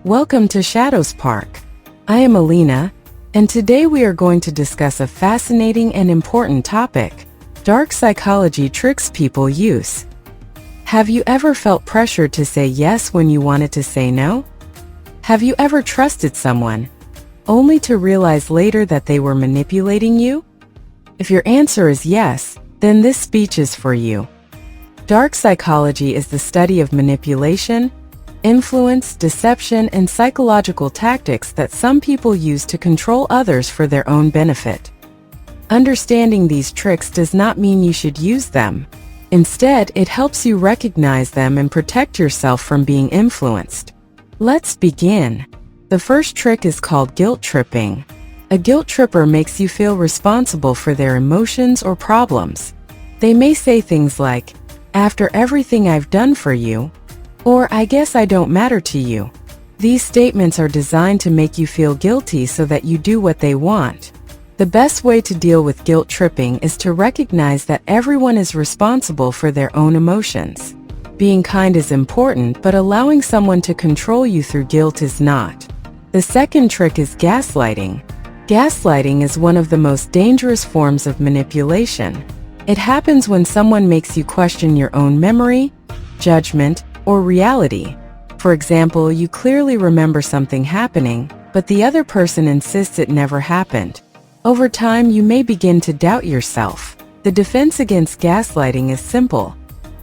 Welcome to Shadows Park. I am Alina, and today we are going to discuss a fascinating and important topic: dark psychology tricks people use. Have you ever felt pressured to say yes when you wanted to say no? Have you ever trusted someone, only to realize later that they were manipulating you? If your answer is yes, then this speech is for you. Dark psychology is the study of manipulation, influence, deception, and psychological tactics that some people use to control others for their own benefit. Understanding these tricks does not mean you should use them. Instead, it helps you recognize them and protect yourself from being influenced. Let's begin. The first trick is called guilt tripping. A guilt tripper makes you feel responsible for their emotions or problems. They may say things like, "After everything I've done for you," or "I guess I don't matter to you." These statements are designed to make you feel guilty so that you do what they want. The best way to deal with guilt tripping is to recognize that everyone is responsible for their own emotions. Being kind is important, but allowing someone to control you through guilt is not. The second trick is gaslighting. Gaslighting is one of the most dangerous forms of manipulation. It happens when someone makes you question your own memory, judgment, or reality. For example, you clearly remember something happening, but the other person insists it never happened. Over time, you may begin to doubt yourself. The defense against gaslighting is simple.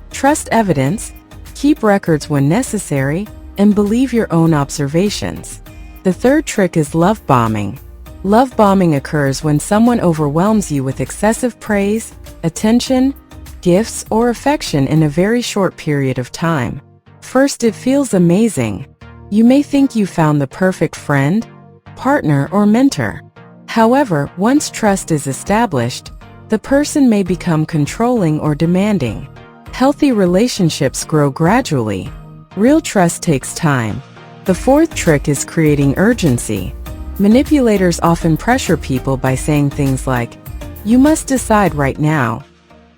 Trust evidence, keep records when necessary, and believe your own observations. The third trick is love bombing. Love bombing occurs when someone overwhelms you with excessive praise, attention, gifts, or affection in a very short period of time. First, it feels amazing. You may think you found the perfect friend, partner, or mentor. However, once trust is established, the person may become controlling or demanding. Healthy relationships grow gradually. Real trust takes time. The fourth trick is creating urgency. Manipulators often pressure people by saying things like, "You must decide right now,"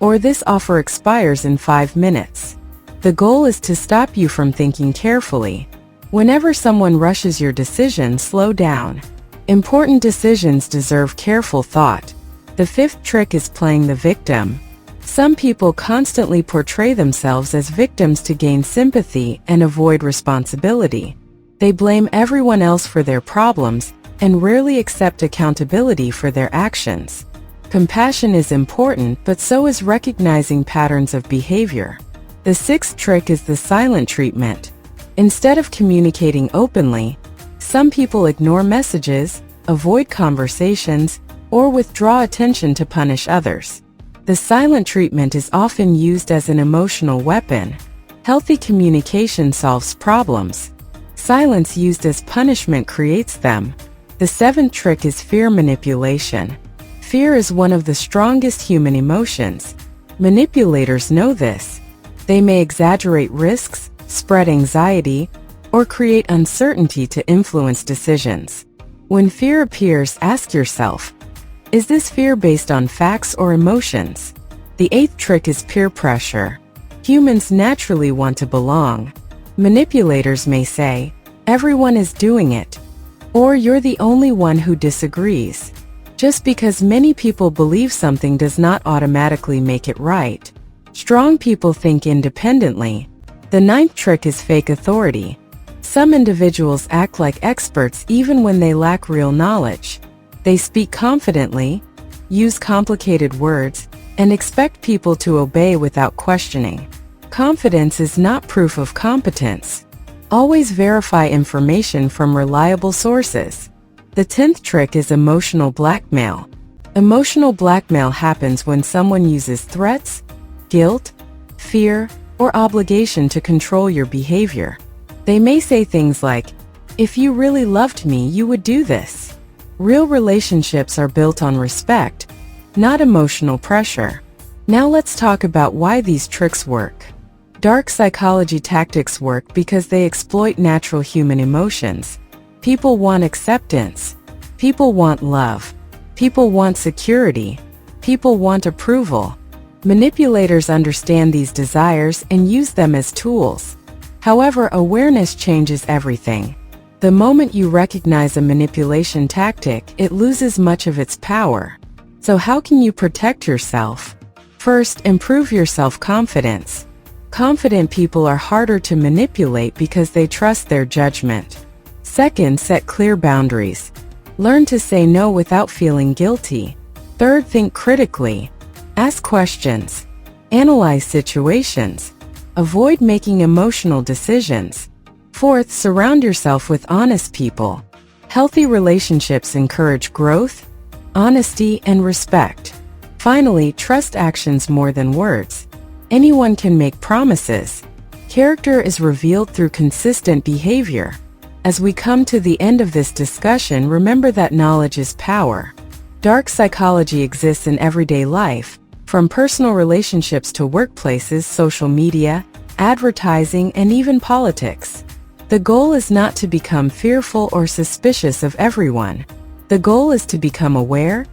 or "This offer expires in 5 minutes." The goal is to stop you from thinking carefully. Whenever someone rushes your decision, slow down. Important decisions deserve careful thought. The fifth trick is playing the victim. Some people constantly portray themselves as victims to gain sympathy and avoid responsibility. They blame everyone else for their problems and rarely accept accountability for their actions. Compassion is important, but so is recognizing patterns of behavior. The sixth trick is the silent treatment. Instead of communicating openly, some people ignore messages, avoid conversations, or withdraw attention to punish others. The silent treatment is often used as an emotional weapon. Healthy communication solves problems. Silence used as punishment creates them. The seventh trick is fear manipulation. Fear is one of the strongest human emotions. Manipulators know this. They may exaggerate risks, spread anxiety, or create uncertainty to influence decisions. When fear appears, ask yourself, is this fear based on facts or emotions? The eighth trick is peer pressure. Humans naturally want to belong. Manipulators may say, "Everyone is doing it," or "You're the only one who disagrees." Just because many people believe something does not automatically make it right. Strong people think independently. The ninth trick is fake authority. Some individuals act like experts even when they lack real knowledge. They speak confidently, use complicated words, and expect people to obey without questioning. Confidence is not proof of competence. Always verify information from reliable sources. The 10th trick is emotional blackmail. Emotional blackmail happens when someone uses threats, guilt, fear, or obligation to control your behavior. They may say things like, "If you really loved me, you would do this." Real relationships are built on respect, not emotional pressure. Now let's talk about why these tricks work. Dark psychology tactics work because they exploit natural human emotions. People want acceptance. People want love. People want security. People want approval. Manipulators understand these desires and use them as tools. However, awareness changes everything. The moment you recognize a manipulation tactic, it loses much of its power. So how can you protect yourself? First, improve your self-confidence. Confident people are harder to manipulate because they trust their judgment. Second, set clear boundaries. Learn to say no without feeling guilty. Third, think critically. Ask questions. Analyze situations. Avoid making emotional decisions. Fourth, surround yourself with honest people. Healthy relationships encourage growth, honesty, and respect. Finally, trust actions more than words. Anyone can make promises. Character is revealed through consistent behavior. As we come to the end of this discussion, remember that knowledge is power. Dark psychology exists in everyday life, from personal relationships to workplaces, social media, advertising, and even politics. The goal is not to become fearful or suspicious of everyone. The goal is to become aware,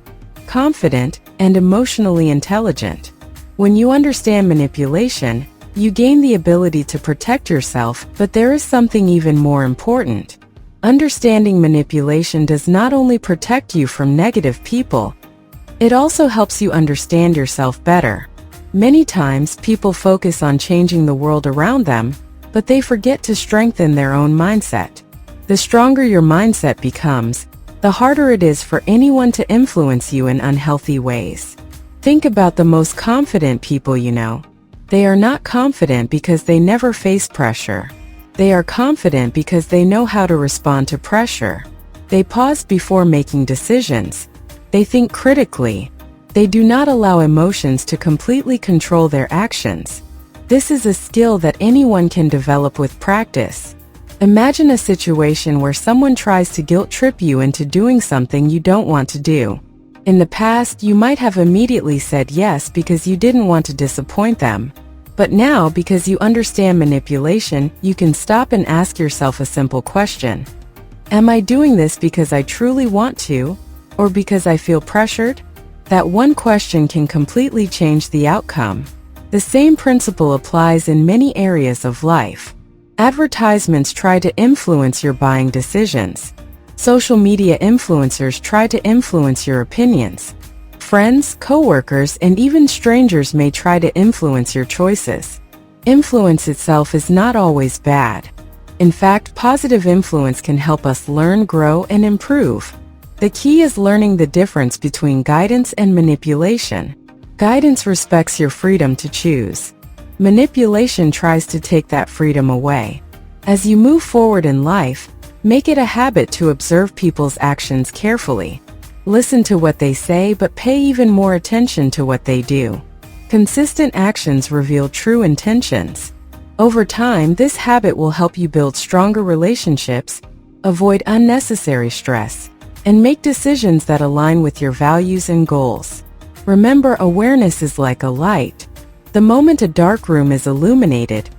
confident, and emotionally intelligent. When you understand manipulation, you gain the ability to protect yourself, but there is something even more important. Understanding manipulation does not only protect you from negative people, it also helps you understand yourself better. Many times, people focus on changing the world around them, but they forget to strengthen their own mindset. The stronger your mindset becomes, the harder it is for anyone to influence you in unhealthy ways. Think about the most confident people you know. They are not confident because they never face pressure. They are confident because they know how to respond to pressure. They pause before making decisions. They think critically. They do not allow emotions to completely control their actions. This is a skill that anyone can develop with practice. Imagine a situation where someone tries to guilt trip you into doing something you don't want to do. In the past, you might have immediately said yes because you didn't want to disappoint them. But now, because you understand manipulation, you can stop and ask yourself a simple question. Am I doing this because I truly want to, or because I feel pressured? That one question can completely change the outcome. The same principle applies in many areas of life. Advertisements try to influence your buying decisions. Social media influencers try to influence your opinions. Friends, coworkers, and even strangers may try to influence your choices. Influence itself is not always bad. In fact, positive influence can help us learn, grow, and improve. The key is learning the difference between guidance and manipulation. Guidance respects your freedom to choose. Manipulation tries to take that freedom away. As you move forward in life, make it a habit to observe people's actions carefully. Listen to what they say, but pay even more attention to what they do. Consistent actions reveal true intentions. Over time, this habit will help you build stronger relationships, avoid unnecessary stress, and make decisions that align with your values and goals. Remember, awareness is like a light. The moment a dark room is illuminated,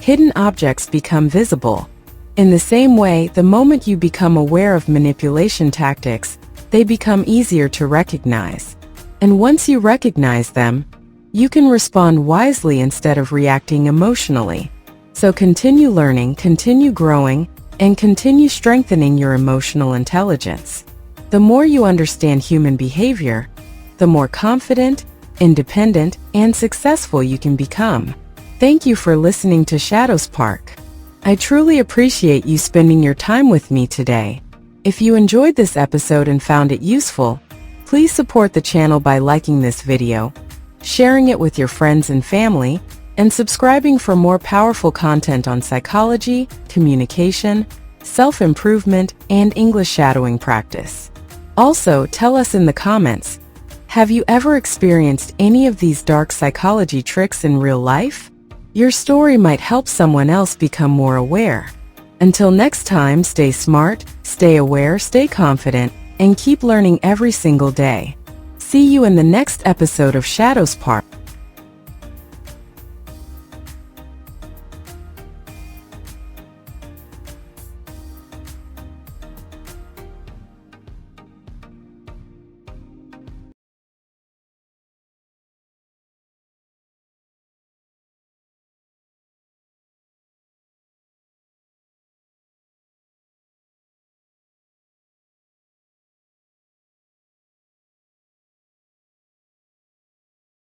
hidden objects become visible. In the same way, the moment you become aware of manipulation tactics, they become easier to recognize. And once you recognize them, you can respond wisely instead of reacting emotionally. So continue learning, continue growing, and continue strengthening your emotional intelligence. The more you understand human behavior, the more confident, independent, and successful you can become. Thank you for listening to Shadows Park. I truly appreciate you spending your time with me today. If you enjoyed this episode and found it useful, please support the channel by liking this video, sharing it with your friends and family, and subscribing for more powerful content on psychology, communication, self-improvement, and English shadowing practice. Also, tell us in the comments, have you ever experienced any of these dark psychology tricks in real life? Your story might help someone else become more aware. Until next time, stay smart, stay aware, stay confident, and keep learning every single day. See you in the next episode of Shadows Park.